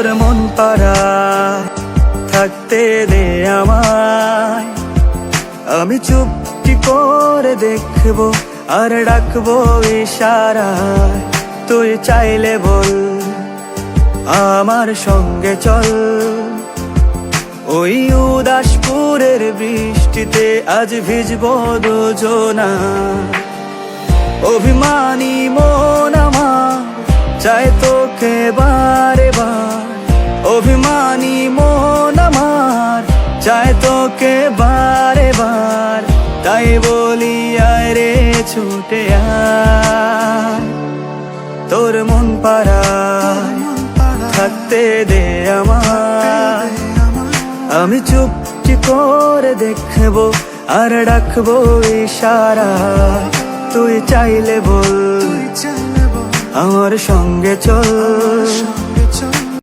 তোর মন পাড়ায় থাকতে দে আমায়, আমি চুপটি করে দেখবো আর ডাকবো ইশারায়। তুই চাইলে বল আমার সঙ্গে চল, ওই উদাসপুরের বৃষ্টিতে আজ ভিজবো দুজনা। অভিমানী মন আমার চাই তোকে বারে বার, অভিমানী মন আমার চাই তোকে বারে বার। তাই বলি আয় রে ছুটে আয়, তোর মন পাড়ায় থাকতে দে আমায়, আমি চুপটি করে দেখবো আর ডাকবো ইশারায়। তুই চাইলে বল আমার সঙ্গে চল,